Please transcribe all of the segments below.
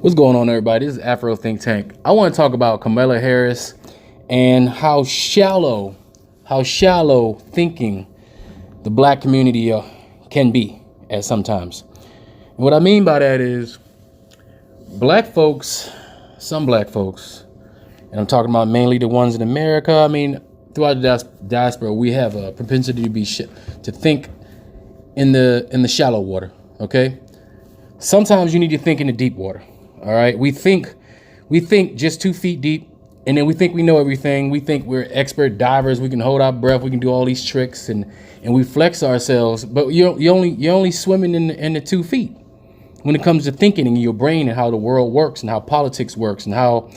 What's going on, everybody? This is afrothinktank. I want to talk about Kamala Harris and how shallow thinking the black community can be at sometimes. And what I mean by that is some black folks, and I'm talking about mainly the ones in America. I mean, throughout the diaspora, we have a propensity to think in the shallow water. Okay, sometimes you need to think in the deep water. All right, we think just 2 feet deep, and then we think we know everything. We think we're expert divers. We can hold our breath. We can do all these tricks, and we flex ourselves. But you're only swimming in the 2 feet when it comes to thinking in your brain and how the world works and how politics works and how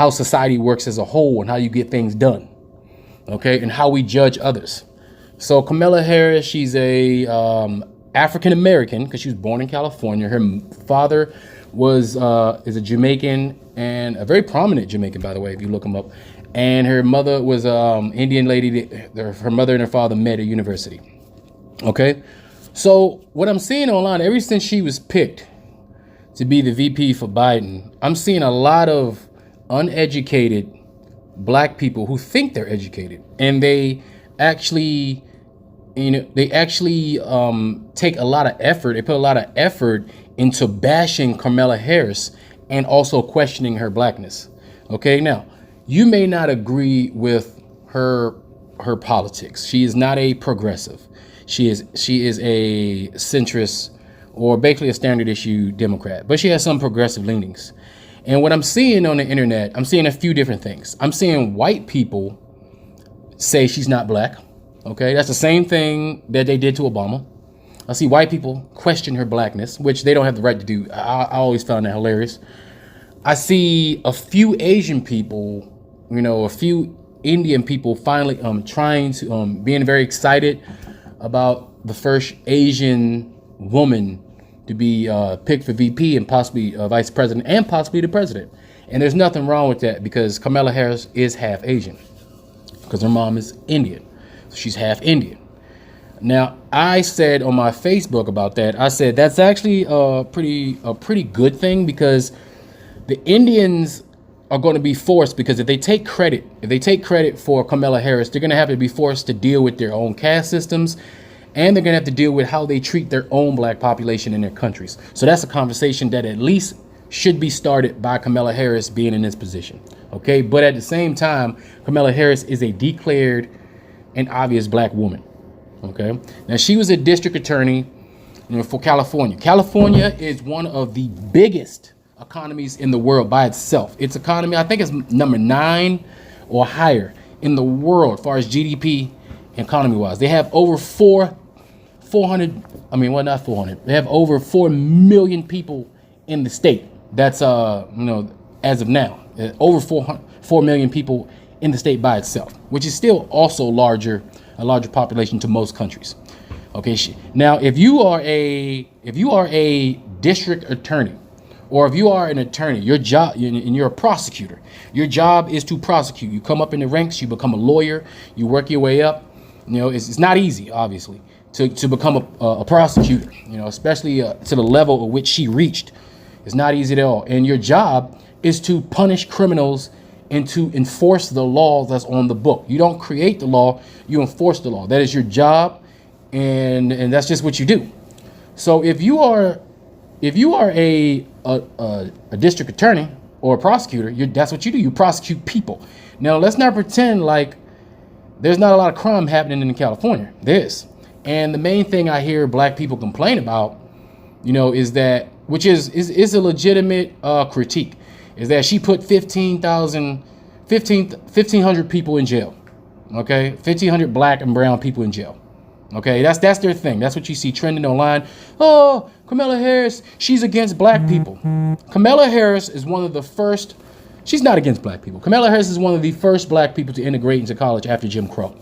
society works as a whole and how you get things done. Okay, and how we judge others. So Kamala Harris, she's a African American because she was born in California. Her father is a Jamaican, and a very prominent Jamaican, by the way, if you look him up. And her mother was Indian lady. Her mother and her father met at university. Okay, so what I'm seeing online, ever since she was picked to be the VP for Biden, I'm seeing a lot of uneducated black people who think they're educated, and they actually take a lot of effort. They put a lot of effort into bashing Kamala Harris and also questioning her blackness. Okay, now you may not agree with her politics. She is not a progressive. She is a centrist, or basically a standard issue Democrat, but she has some progressive leanings. And what I'm seeing on the internet, I'm seeing a few different things. I'm seeing white people say she's not black. Okay, that's the same thing that they did to Obama. I see white people question her blackness, which they don't have the right to do. I always found that hilarious. I see a few Asian people, a few Indian people finally being very excited about the first Asian woman to be picked for VP and possibly vice president and possibly the president. And there's nothing wrong with that because Kamala Harris is half Asian because her mom is Indian. So she's half Indian. Now, I said on my Facebook about that, I said that's actually a pretty good thing because the Indians are going to be forced, because if they take credit for Kamala Harris, they're going to have to be forced to deal with their own caste systems, and they're going to have to deal with how they treat their own black population in their countries. So that's a conversation that at least should be started by Kamala Harris being in this position. Okay, but at the same time, Kamala Harris is a declared and obvious black woman. Okay, now she was a district attorney, for California. California is one of the biggest economies in the world by itself. Its economy, I think, is number 9 or higher in the world as far as GDP economy-wise. They have over 400. I mean, well, not 400. They have over 4 million people in the state. That's as of now, over 4 million people in the state by itself, which is still also a larger population to most countries. Okay, now if you are a district attorney, or if you are an attorney, your job, and you're a prosecutor, your job is to prosecute. You come up in the ranks, you become a lawyer, you work your way up. It's not easy, obviously, to become a prosecutor, especially to the level at which she reached. It's not easy at all. And your job is to punish criminals and to enforce the law that's on the book. You don't create the law, you enforce the law. That is your job, and that's just what you do. So if you are a district attorney or a prosecutor, that's what you do. You prosecute people. Now let's not pretend like there's not a lot of crime happening in California. There is. And the main thing I hear black people complain about, is that, which is a legitimate critique, is that she put 1,500 people in jail. Okay, 1,500 black and brown people in jail. Okay, that's their thing. That's what you see trending online. Oh, Kamala Harris, she's against black people. Kamala Harris is one of the first. She's not against black people. Kamala Harris is one of the first black people to integrate into college after Jim Crow.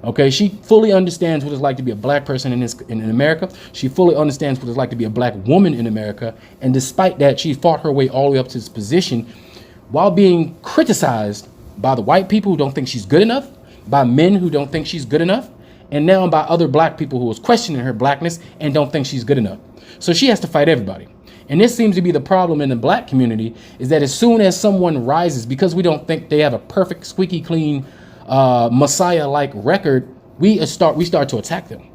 Okay, she fully understands what it's like to be a black person in America. She fully understands what it's like to be a black woman in America. And despite that, she fought her way all the way up to this position while being criticized by the white people who don't think she's good enough, by men who don't think she's good enough, and now by other black people who was questioning her blackness and don't think she's good enough. So she has to fight everybody. And this seems to be the problem in the black community, is that as soon as someone rises, because we don't think they have a perfect, squeaky clean, Messiah-like record, we start to attack them.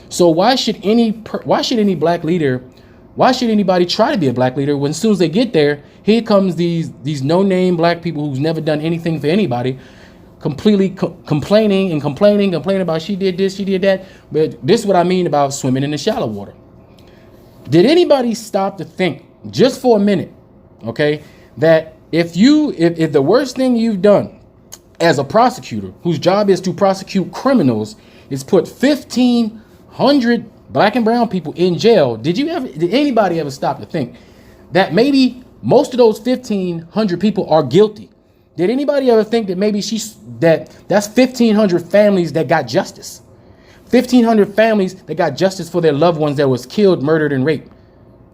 So why should any black leader, why should anybody try to be a black leader when as soon as they get there, here comes these no-name black people who's never done anything for anybody, completely complaining about she did this, she did that. But this is what I mean about swimming in the shallow water. Did anybody stop to think just for a minute, okay, that if the worst thing you've done as a prosecutor, whose job is to prosecute criminals, is put 1,500 black and brown people in jail, did anybody ever stop to think that maybe most of those 1,500 people are guilty? Did anybody ever think that maybe that's 1,500 families that got justice? 1,500 families that got justice for their loved ones that was killed, murdered, and raped.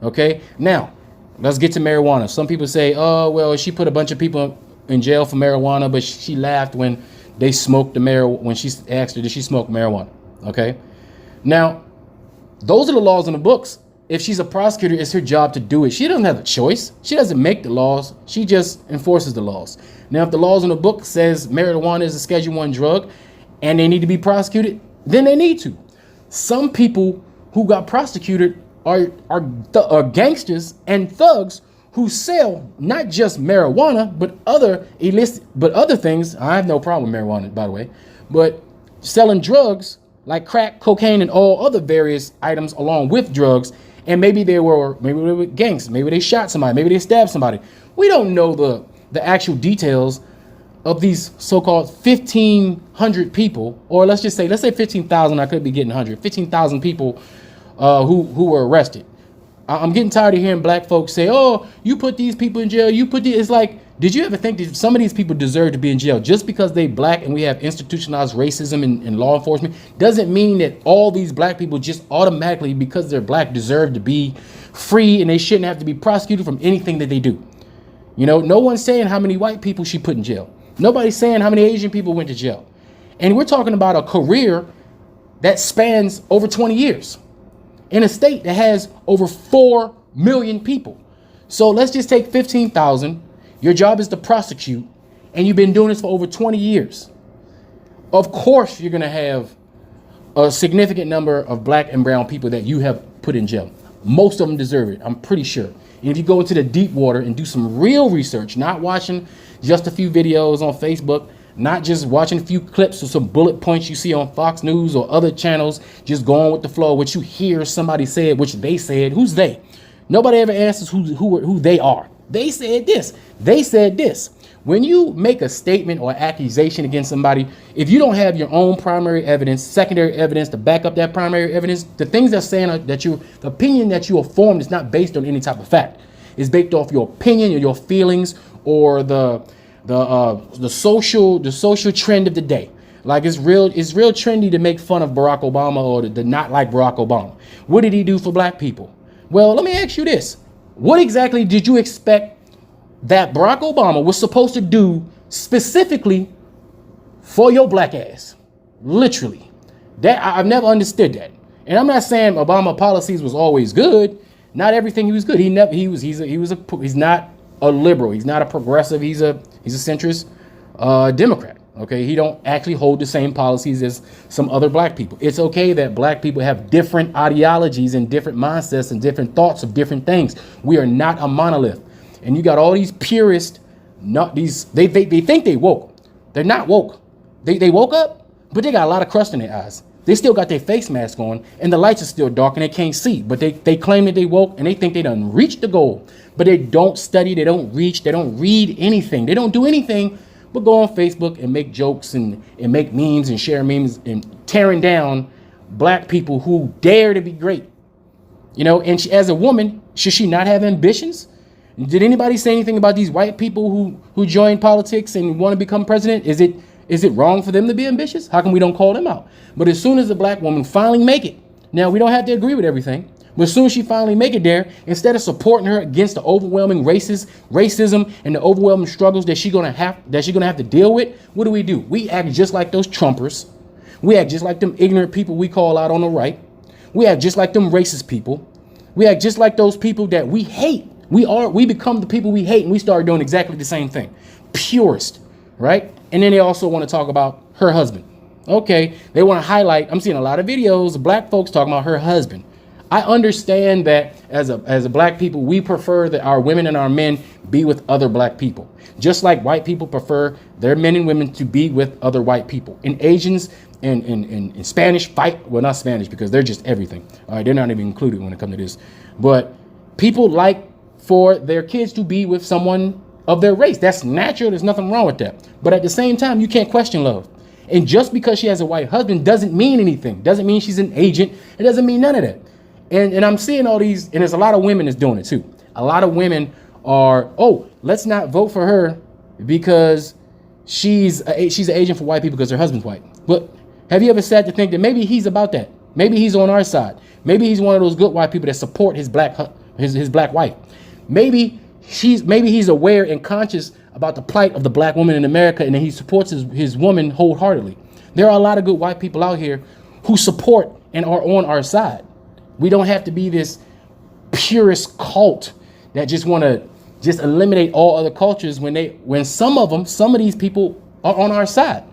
Okay, now let's get to marijuana. Some people say, oh, well, she put a bunch of people in jail for marijuana, but she laughed when they smoked the marijuana, when she asked her, did she smoke marijuana? Okay, now those are the laws in the books. If she's a prosecutor, it's her job to do it. She doesn't have a choice. She doesn't make the laws. She just enforces the laws. Now, if the laws in the book says marijuana is a Schedule I drug and they need to be prosecuted, then they need to. Some people who got prosecuted are gangsters and thugs who sell not just marijuana, but other things. I have no problem with marijuana, by the way, but selling drugs like crack, cocaine, and all other various items along with drugs. And maybe they were gangs. Maybe they shot somebody. Maybe they stabbed somebody. We don't know the actual details of these so-called 1,500 people, or let's say 15,000. I could be getting 100. 15,000 people who were arrested. I'm getting tired of hearing black folks say, oh, you put these people in jail. It's like, did you ever think that some of these people deserve to be in jail just because they black and we have institutionalized racism in law enforcement? Doesn't mean that all these black people just automatically, because they're black, deserve to be free and they shouldn't have to be prosecuted from anything that they do. You know, no one's saying how many white people she put in jail. Nobody's saying how many Asian people went to jail. And we're talking about a career that spans over 20 years in a state that has over 4 million people. So let's just take 15,000. Your job is to prosecute, and you've been doing this for over 20 years. Of course, you're going to have a significant number of black and brown people that you have put in jail. Most of them deserve it, I'm pretty sure. And if you go into the deep water and do some real research, not watching just a few videos on Facebook, not just watching a few clips or some bullet points you see on Fox News or other channels, just going with the flow, what you hear somebody said, which they said. Who's they? Nobody ever asks who they are. They said this. They said this. When you make a statement or accusation against somebody, if you don't have your own primary evidence, secondary evidence to back up that primary evidence, the things they're saying that the opinion that you have formed is not based on any type of fact. It's based off your opinion or your feelings or the social trend of the day. Like it's real trendy to make fun of Barack Obama or to not like Barack Obama. What did he do for black people? Well, let me ask you this. What exactly did you expect that Barack Obama was supposed to do specifically for your black ass? Literally. That I've never understood that. And I'm not saying Obama policies was always good. Not everything he was good. He's not a liberal. He's not a progressive. He's a centrist Democrat. Okay, he don't actually hold the same policies as some other black people. It's okay that black people have different ideologies and different mindsets and different thoughts of different things. We are not a monolith. And you got all these purists, they think they woke. They're not woke. They woke up, but they got a lot of crust in their eyes. They still got their face mask on and the lights are still dark and they can't see. But they claim that they woke and they think they done reached the goal. But they don't study, they don't read anything. They don't do anything but go on Facebook and make jokes and make memes and share memes and tearing down black people who dare to be great. You know, and as a woman, should she not have ambitions? Did anybody say anything about these white people who join politics and want to become president? Is it wrong for them to be ambitious? How come we don't call them out? But as soon as a black woman finally make it, now we don't have to agree with everything, but as soon as she finally make it there, instead of supporting her against the overwhelming racism and the overwhelming struggles that she's gonna have to deal with, what do? We act just like those Trumpers. We act just like them ignorant people we call out on the right. We act just like them racist people. We act just like those people that we hate. We become the people we hate, and we start doing exactly the same thing. Purist, right? And then they also want to talk about her husband. Okay, they want to highlight. I'm seeing a lot of videos of black folks talking about her husband. I understand that as a black people, we prefer that our women and our men be with other black people, just like white people prefer their men and women to be with other white people. And Asians and Spanish fight, well, not Spanish because they're just everything. All right, they're not even included when it comes to this. But people like for their kids to be with someone of their race. That's natural. There's nothing wrong with that. But at the same time, you can't question love. And just because she has a white husband doesn't mean anything. Doesn't mean she's an agent. It doesn't mean none of that. And I'm seeing all these, and there's a lot of women that's doing it too. A lot of women are, oh, let's not vote for her because she's an agent for white people because her husband's white. But have you ever sat to think that maybe he's about that? Maybe he's on our side. Maybe he's one of those good white people that support his black wife. Maybe he's aware and conscious about the plight of the black woman in America, and then he supports his woman wholeheartedly. There are a lot of good white people out here who support and are on our side. We don't have to be this purist cult that just want to just eliminate all other cultures when some of these people are on our side.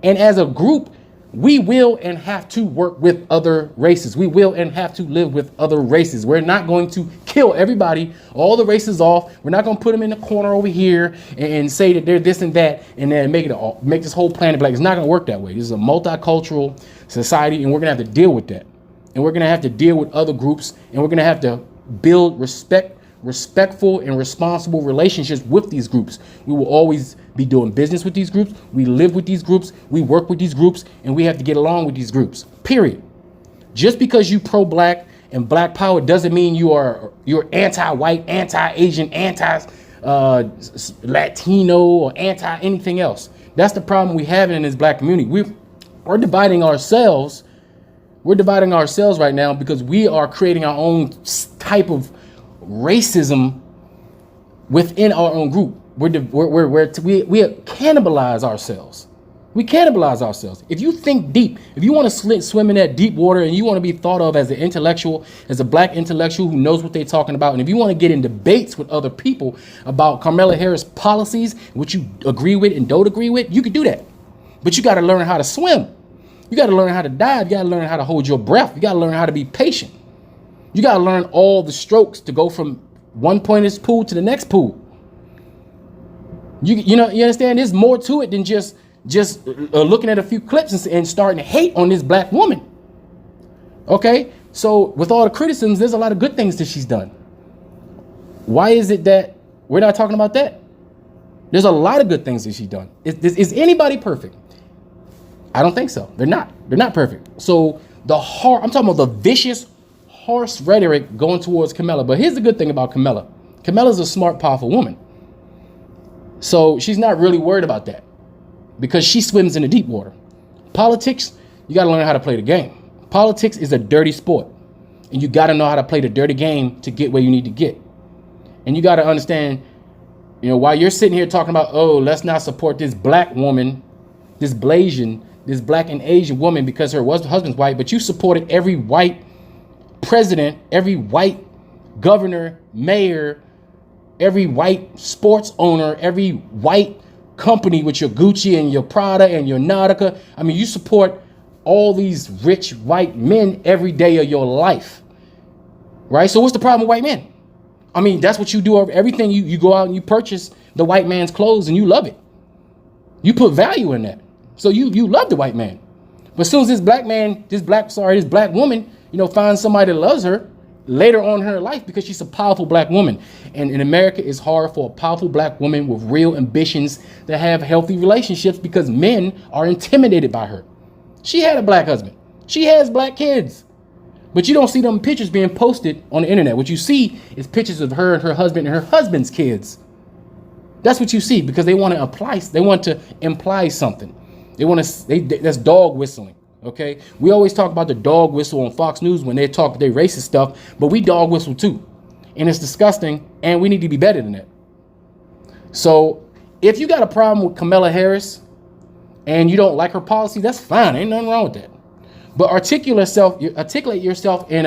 And as a group, we will and have to work with other races. We will and have to live with other races. We're not going to kill everybody, all the races off. We're not going to put them in the corner over here and say that they're this and that and then make this whole planet black. It's not going to work that way. This is a multicultural society, and we're going to have to deal with that. And we're going to have to deal with other groups, and we're going to have to build respectful and responsible relationships with these groups. We will always be doing business with these groups. We live with these groups. We work with these groups, and we have to get along with these groups, period. Just because you pro-black and black power doesn't mean you're anti-white, anti-Asian, anti-Latino, or anti-anything else. That's the problem we have in this black community. We're dividing ourselves. We're dividing ourselves right now because we are creating our own type of racism within our own group. We cannibalize ourselves. We cannibalize ourselves. If you think deep, if you want to swim in that deep water and you want to be thought of as an intellectual, as a black intellectual who knows what they're talking about, and if you want to get in debates with other people about Kamala Harris policies, which you agree with and don't agree with, you can do that. But you got to learn how to swim. You got to learn how to dive. You got to learn how to hold your breath. You got to learn how to be patient. You got to learn all the strokes to go from one point of this pool to the next pool. You understand? There's more to it than just looking at a few clips and starting to hate on this black woman. Okay? So with all the criticisms, there's a lot of good things that she's done. Why is it that we're not talking about that? There's a lot of good things that she's done. Is anybody perfect? I don't think so. They're not. They're not perfect. So I'm talking about the vicious, harsh rhetoric going towards Kamala. But here's the good thing about Kamala. Kamala's a smart, powerful woman. So she's not really worried about that because she swims in the deep water. Politics, you got to learn how to play the game. Politics is a dirty sport, and you got to know how to play the dirty game to get where you need to get. And you got to understand, while you're sitting here talking about, oh, let's not support this black woman, this black and Asian woman because her husband's white, but you supported every white president, every white governor, mayor, every white sports owner, every white company with your Gucci and your Prada and your Nautica. I mean, you support all these rich white men every day of your life, right? So what's the problem with white men? I mean, that's what you do. Everything you go out and you purchase the white man's clothes and you love it. You put value in that. So you love the white man. But as soon as this black woman, finds somebody that loves her later on in her life because she's a powerful black woman. And in America, it's hard for a powerful black woman with real ambitions to have healthy relationships because men are intimidated by her. She had a black husband. She has black kids. But you don't see them pictures being posted on the internet. What you see is pictures of her and her husband and her husband's kids. That's what you see because they want to imply something. That's dog whistling. Okay, we always talk about the dog whistle on Fox News when they talk their racist stuff, but we dog whistle too, and it's disgusting, and we need to be better than that. So if you got a problem with Kamala Harris and you don't like her policy, that's fine. Ain't nothing wrong with that. But articulate yourself in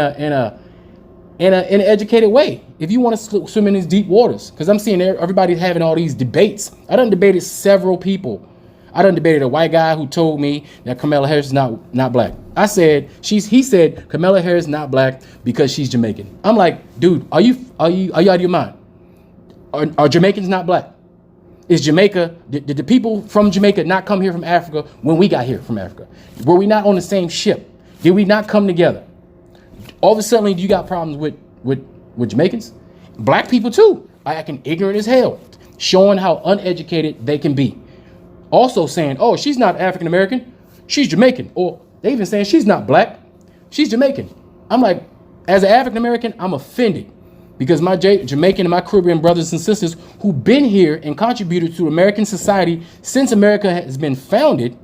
in an educated way if you want to swim in these deep waters. Because I'm seeing everybody having all these debates. I done debated several people. I done debated a white guy who told me that Kamala Harris is not black. I said he said Kamala Harris not black because she's Jamaican. I'm like, dude, are you out of your mind? Are Jamaicans not black? Is Jamaica, did the people from Jamaica not come here from Africa when we got here from Africa? Were we not on the same ship? Did we not come together? All of a sudden, you got problems with Jamaicans? Black people too, acting ignorant as hell, showing how uneducated they can be. Also saying, oh, she's not African American, she's Jamaican. Or they even saying she's not black, she's Jamaican. I'm like, as an African American, I'm offended because my Jamaican and my Caribbean brothers and sisters who've been here and contributed to American society since America has been founded,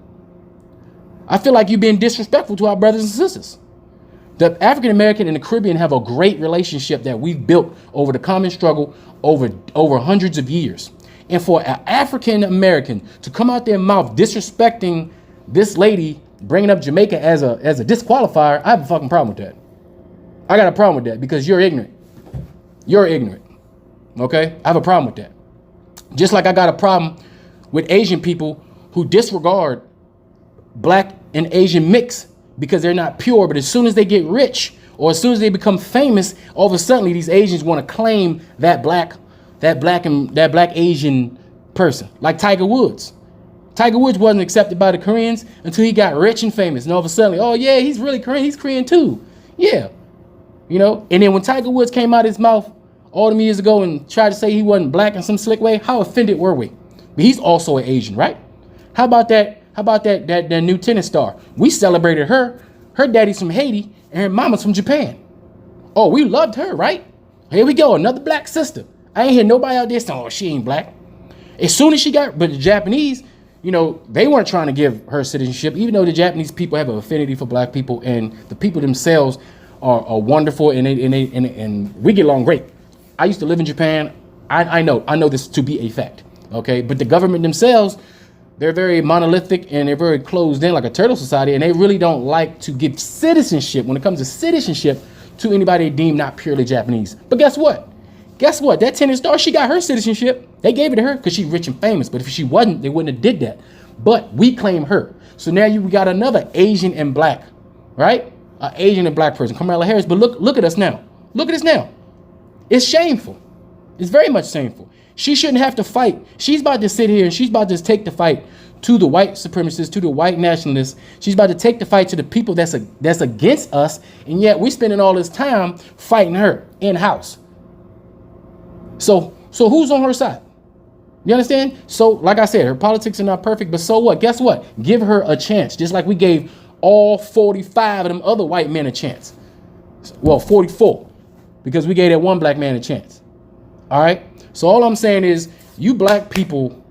I feel like you're being disrespectful to our brothers and sisters. The African American and the Caribbean have a great relationship that we've built over the common struggle over hundreds of years. And for an African American to come out their mouth disrespecting this lady, bringing up Jamaica as a disqualifier, I have a fucking problem with that. I got a problem with that because you're ignorant. You're ignorant. Okay? I have a problem with that. Just like I got a problem with Asian people who disregard black and Asian mix because they're not pure. But as soon as they get rich or as soon as they become famous, all of a sudden these Asians want to claim that black Asian person, like Tiger Woods. Tiger Woods wasn't accepted by the Koreans until he got rich and famous. And all of a sudden, oh yeah, he's really Korean. He's Korean too. Yeah. You know, and then when Tiger Woods came out his mouth all them years ago and tried to say he wasn't black in some slick way, how offended were we? But he's also an Asian, right? How about that new tennis star? We celebrated her. Her daddy's from Haiti and her mama's from Japan. Oh, we loved her, right? Here we go, another black sister. I ain't hear nobody out there saying, oh, she ain't black. As soon as but the Japanese, you know, they weren't trying to give her citizenship, even though the Japanese people have an affinity for black people and the people themselves are wonderful and we get along great. I used to live in Japan. I know this to be a fact. Okay. But the government themselves, they're very monolithic and they're very closed in like a turtle society. And they really don't like to give citizenship when it comes to citizenship to anybody deemed not purely Japanese. But guess what? That tennis star, she got her citizenship. They gave it to her because she's rich and famous. But if she wasn't, they wouldn't have did that. But we claim her. So now we got another Asian and black, right? An Asian and black person, Kamala Harris. But look at us now. Look at us now. It's shameful. It's very much shameful. She shouldn't have to fight. She's about to sit here and she's about to take the fight to the white supremacists, to the white nationalists. She's about to take the fight to the people that's against us. And yet we're spending all this time fighting her in-house. So who's on her side? You understand? So like I said, her politics are not perfect, but so what? Guess what? Give her a chance. Just like we gave all 45 of them other white men a chance. Well, 44, because we gave that one black man a chance. All right. So all I'm saying is you black people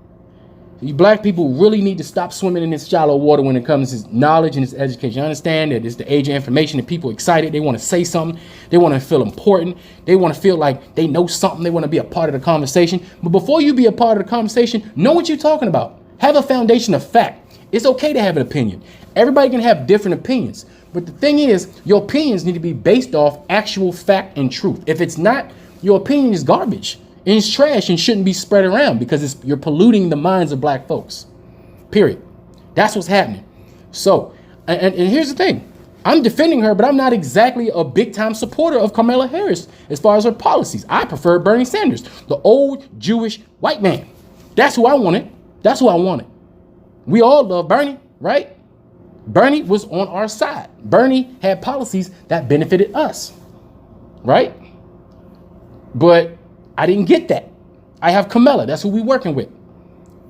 really need to stop swimming in this shallow water when it comes to knowledge and this education. I understand that it's the age of information and people are excited. They want to say something. They want to feel important. They want to feel like they know something. They want to be a part of the conversation. But before you be a part of the conversation, know what you're talking about. Have a foundation of fact. It's okay to have an opinion. Everybody can have different opinions. But the thing is, your opinions need to be based off actual fact and truth. If it's not, your opinion is garbage. And it's trash and shouldn't be spread around because you're polluting the minds of black folks. Period. That's what's happening. So, and here's the thing. I'm defending her, but I'm not exactly a big-time supporter of Kamala Harris as far as her policies. I prefer Bernie Sanders, the old Jewish white man. That's who I wanted. That's who I wanted. We all love Bernie, right? Bernie was on our side. Bernie had policies that benefited us, right? But I didn't get that. I have Kamala. That's who we're working with.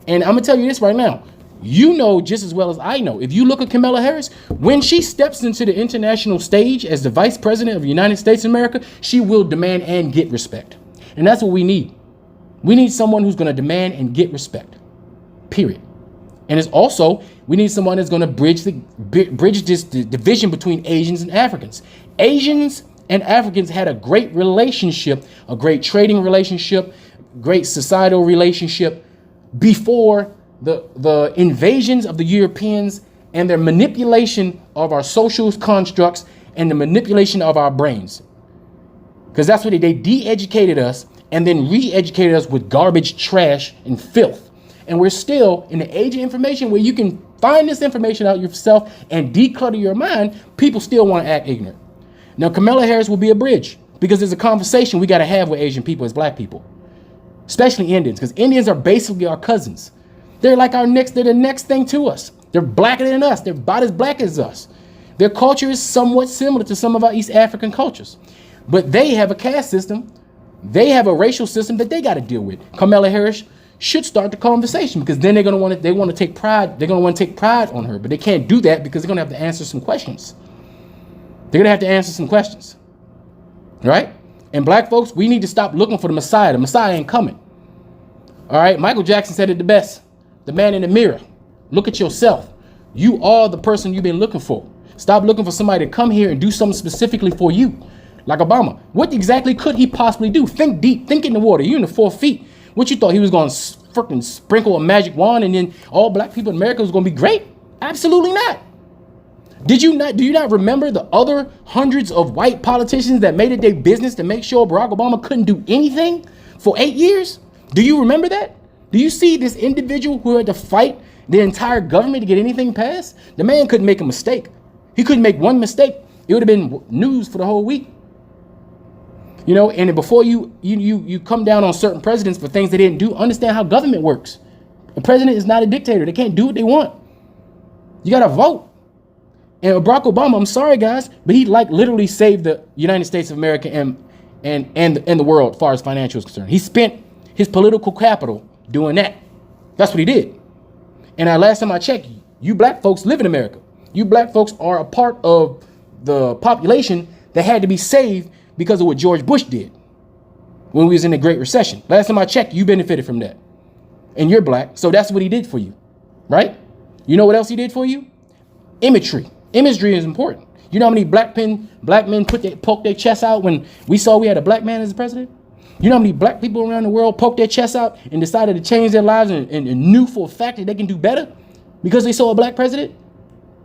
And I'm going to tell you this right now. You know just as well as I know. If you look at Kamala Harris, when she steps into the international stage as the vice president of the United States of America, she will demand and get respect. And that's what we need. We need someone who's going to demand and get respect. Period. And it's also, we need someone that's going to bridge this division between Asians and Africans. Asians and Africans had a great relationship, a great trading relationship, great societal relationship before the invasions of the Europeans and their manipulation of our social constructs and the manipulation of our brains. Because that's what they de-educated us and then re-educated us with garbage, trash, and filth. And we're still in the age of information where you can find this information out yourself and declutter your mind. People still want to act ignorant. Now, Kamala Harris will be a bridge because there's a conversation we got to have with Asian people as black people, especially Indians, because Indians are basically our cousins. They're like they're the next thing to us. They're blacker than us. They're about as black as us. Their culture is somewhat similar to some of our East African cultures, but they have a caste system. They have a racial system that they got to deal with. Kamala Harris should start the conversation because then they want to take pride. They're going to want to take pride on her, but they can't do that because they're going to have to answer some questions. They're going to have to answer some questions, right? And black folks, we need to stop looking for the Messiah. The Messiah ain't coming. All right. Michael Jackson said it the best. The man in the mirror. Look at yourself. You are the person you've been looking for. Stop looking for somebody to come here and do something specifically for you. Like Obama. What exactly could he possibly do? Think deep. Think in the water. You're in the 4 feet. What you thought he was going to freaking sprinkle a magic wand and then all black people in America was going to be great? Absolutely not. Do you not remember the other hundreds of white politicians that made it their business to make sure Barack Obama couldn't do anything for 8 years? Do you remember that? Do you see this individual who had to fight the entire government to get anything passed? The man couldn't make a mistake. He couldn't make one mistake. It would have been news for the whole week. You know, and before you come down on certain presidents for things they didn't do, understand how government works. A president is not a dictator. They can't do what they want. You got to vote. And Barack Obama, I'm sorry, guys, but he literally saved the United States of America and the world as far as financial is concerned. He spent his political capital doing that. That's what he did. And last time I checked, you black folks live in America. You black folks are a part of the population that had to be saved because of what George Bush did when we was in the Great Recession. Last time I checked, you benefited from that. And you're black, so that's what he did for you, right? You know what else he did for you? Imagery. Imagery is important. You know how many black men poked their chests out when we saw we had a black man as the president? You know how many black people around the world poked their chests out and decided to change their lives and knew for a fact that they can do better because they saw a black president?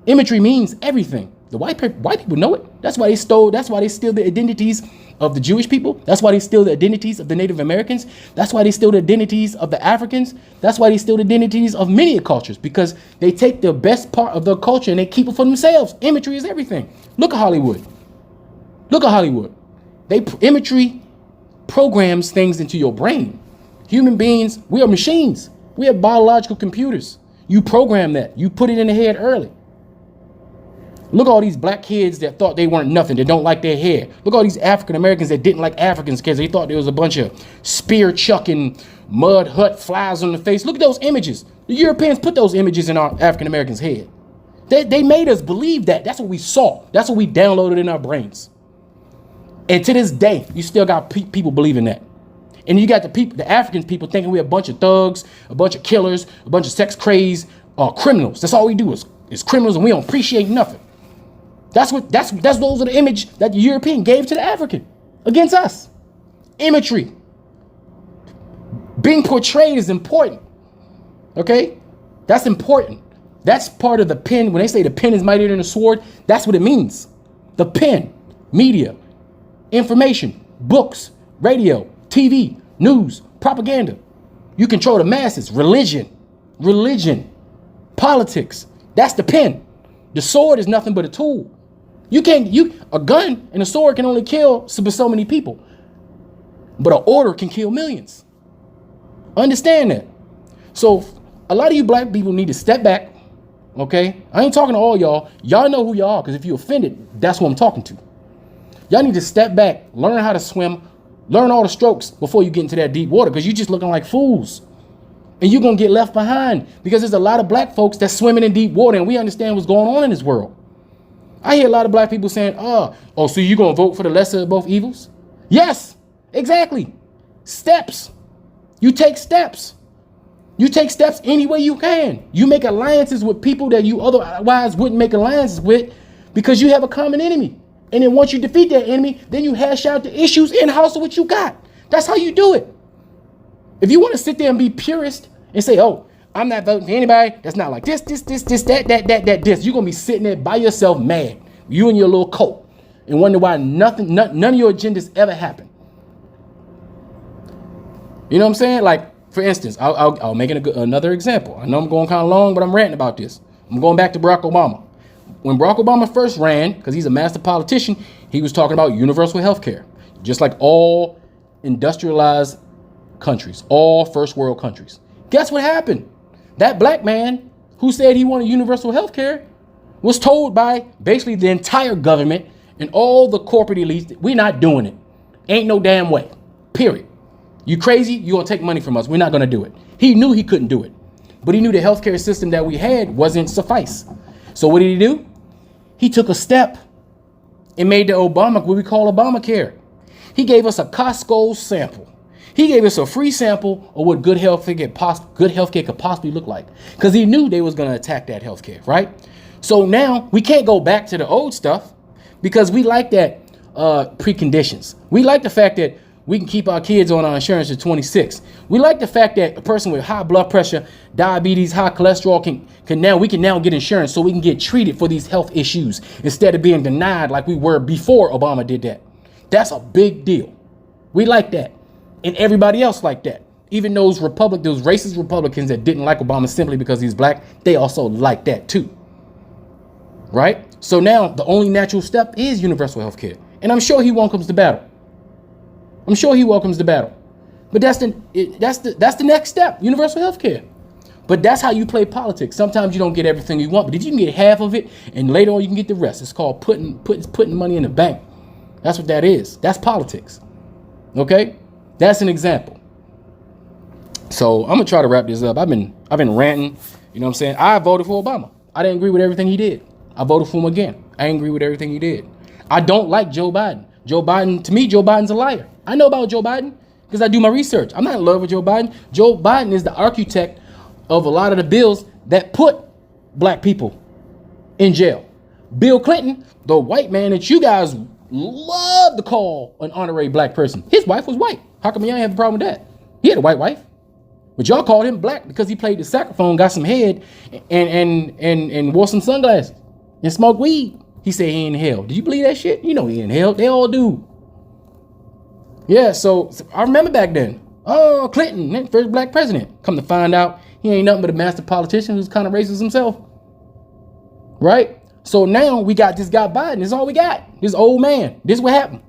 Imagery means everything. The white people know it. That's why they steal the identities of the Jewish people. That's why they steal the identities of the Native Americans. That's why they steal the identities of the Africans. That's why they steal the identities of many cultures, because they take the best part of their culture and they keep it for themselves. Imagery is everything. Look at Hollywood. Imagery programs things into your brain. Human beings, we are machines. We are biological computers. You program that. You put it in the head early. Look at all these black kids that thought they weren't nothing, that don't like their hair. Look at all these African Americans that didn't like Africans because they thought there was a bunch of spear chucking, mud hut flies on the face. Look at those images. The Europeans put those images in our African Americans' head. They made us believe that. That's what we saw. That's what we downloaded in our brains. And to this day, you still got people believing that. And you got the African people thinking we're a bunch of thugs, a bunch of killers, a bunch of sex crazed criminals. That's all we do is criminals, and we don't appreciate nothing. Those are the image that the European gave to the African against us. Imagery. Being portrayed is important. Okay? That's important. That's part of the pen. When they say the pen is mightier than the sword, that's what it means. The pen, media, information, books, radio, TV, news, propaganda. You control the masses. Religion, politics. That's the pen. The sword is nothing but a tool. A gun and a sword can only kill so many people, but an order can kill millions. Understand that. So a lot of you black people need to step back. Okay. I ain't talking to all y'all. Y'all know who y'all are, because if you're offended, that's who I'm talking to. Y'all need to step back, learn how to swim, learn all the strokes before you get into that deep water, because you're just looking like fools. And you're going to get left behind, because there's a lot of black folks that's swimming in deep water, and we understand what's going on in this world. I hear a lot of black people saying, so you're going to vote for the lesser of both evils? Yes, exactly. Steps. You take steps. You take steps any way you can. You make alliances with people that you otherwise wouldn't make alliances with, because you have a common enemy. And then once you defeat that enemy, then you hash out the issues in-house of what you got. That's how you do it. If you want to sit there and be purist and say, I'm not voting for anybody that's not like this, that, this, you're going to be sitting there by yourself mad. You and your little coat. and wonder why none of your agendas ever happen. You know what I'm saying? Like, for instance, I'll make another example. I know I'm going kind of long, but I'm ranting about this. I'm going back to Barack Obama. When Barack Obama first ran, because he's a master politician, he was talking about universal health care, just like all industrialized countries, all first world countries. Guess what happened? That black man who said he wanted universal health care was told by basically the entire government and all the corporate elites that we're not doing it. Ain't no damn way. Period. You crazy? You gonna take money from us. We're not gonna do it. He knew he couldn't do it. But he knew the healthcare system that we had wasn't suffice. So what did he do? He took a step and made the what we call Obamacare. He gave us a Costco sample. He gave us a free sample of what good healthcare could possibly look like. Because he knew they was gonna attack that healthcare, right? So now we can't go back to the old stuff because we like that preconditions. We like the fact that we can keep our kids on our insurance at 26. We like the fact that a person with high blood pressure, diabetes, high cholesterol we can now get insurance so we can get treated for these health issues instead of being denied like we were before Obama did that. That's a big deal. We like that. And everybody else like that. Even those racist Republicans that didn't like Obama simply because he's black, they also like that too. Right? So now the only natural step is universal health care. And I'm sure he welcomes the battle. But that's the next step, universal health care. But that's how you play politics. Sometimes you don't get everything you want, but if you can get half of it and later on you can get the rest, it's called putting money in the bank. That's what that is. That's politics. Okay? That's an example. So I'm gonna try to wrap this up. I've been ranting, you know what I'm saying? I voted for Obama. I didn't agree with everything he did. I voted for him again. I didn't agree with everything he did. I don't like Joe Biden. To me, Joe Biden's a liar. I know about Joe Biden because I do my research. I'm not in love with Joe Biden. Joe Biden is the architect of a lot of the bills that put black people in jail. Bill Clinton, the white man that you guys love to call an honorary black person, his wife was white. How come y'all have a problem with that? He had a white wife. But y'all called him black because he played the saxophone, got some head, and wore some sunglasses and smoked weed. He said he in hell. Did you believe that shit? You know he in hell. They all do. Yeah, so I remember back then. Oh, Clinton, first black president. Come to find out, he ain't nothing but a master politician who's kind of racist himself. Right? So now we got this guy Biden. This is all we got. This old man. This is what happened.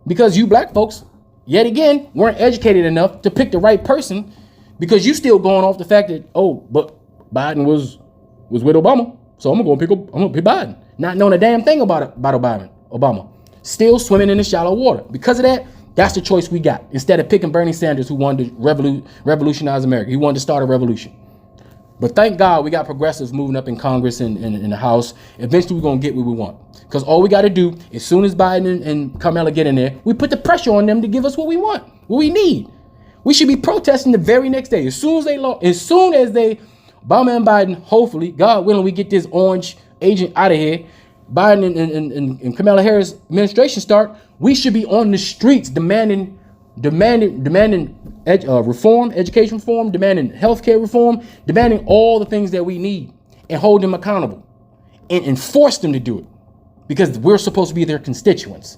Because you black folks, yet again, weren't educated enough to pick the right person because you still going off the fact that, but Biden was with Obama. So I'm gonna pick Biden. Not knowing a damn thing about Obama. Still swimming in the shallow water. Because of that, that's the choice we got. Instead of picking Bernie Sanders, who wanted to revolutionize America. He wanted to start a revolution. But thank God we got progressives moving up in Congress and in the House. Eventually we're going to get what we want. Because all we got to do, as soon as Biden and Kamala get in there, we put the pressure on them to give us what we want, what we need. We should be protesting the very next day. As soon as Obama and Biden, hopefully, God willing, we get this orange agent out of here, Biden and Kamala Harris administration start, we should be on the streets demanding reform, education reform, demanding healthcare reform, demanding all the things that we need and hold them accountable and force them to do it because we're supposed to be their constituents.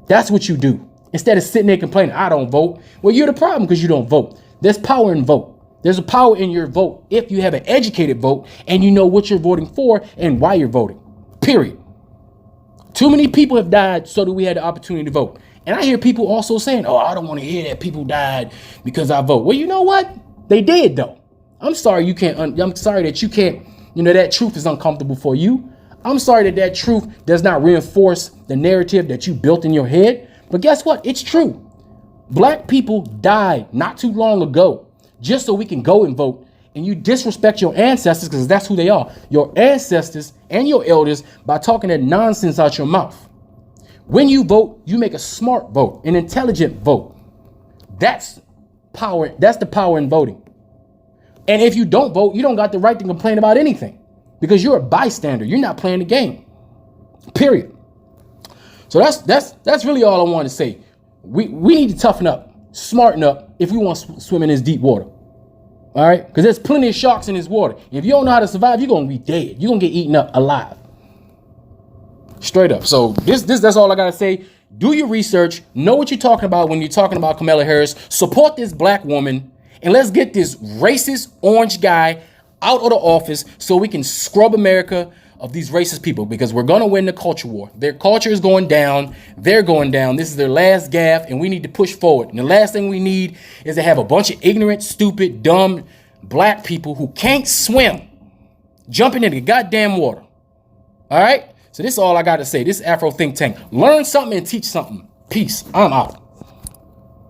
That's what you do. Instead of sitting there complaining, I don't vote. Well, you're the problem because you don't vote. There's power in vote. There's a power in your vote if you have an educated vote and you know what you're voting for and why you're voting. Period. Too many people have died so that we had the opportunity to vote. And I hear people also saying, I don't want to hear that people died because I vote. Well, you know what? They did, though. I'm sorry I'm sorry that you can't, that truth is uncomfortable for you. I'm sorry that truth does not reinforce the narrative that you built in your head. But guess what? It's true. Black people died not too long ago just so we can go and vote. And you disrespect your ancestors because that's who they are. Your ancestors and your elders by talking that nonsense out your mouth. When you vote, you make a smart vote, an intelligent vote. That's power. That's the power in voting. And if you don't vote, you don't got the right to complain about anything because you're a bystander. You're not playing the game. Period. So that's really all I want to say. We need to toughen up, smarten up if we want to swim in this deep water. All right? Because there's plenty of sharks in this water. If you don't know how to survive, you're going to be dead. You're going to get eaten up alive. Straight up. So that's all I gotta say. Do your research. Know what you're talking about when you're talking about Kamala Harris. Support this black woman, and let's get this racist orange guy out of the office so we can scrub America of these racist people, because we're gonna win the culture war. Their culture is going down. They're going down. This is their last gaffe, and we need to push forward. And the last thing we need is to have a bunch of ignorant, stupid, dumb black people who can't swim jumping into the goddamn water. All right? So this is all I got to say. This is Afro Think Tank. Learn something and teach something. Peace. I'm out.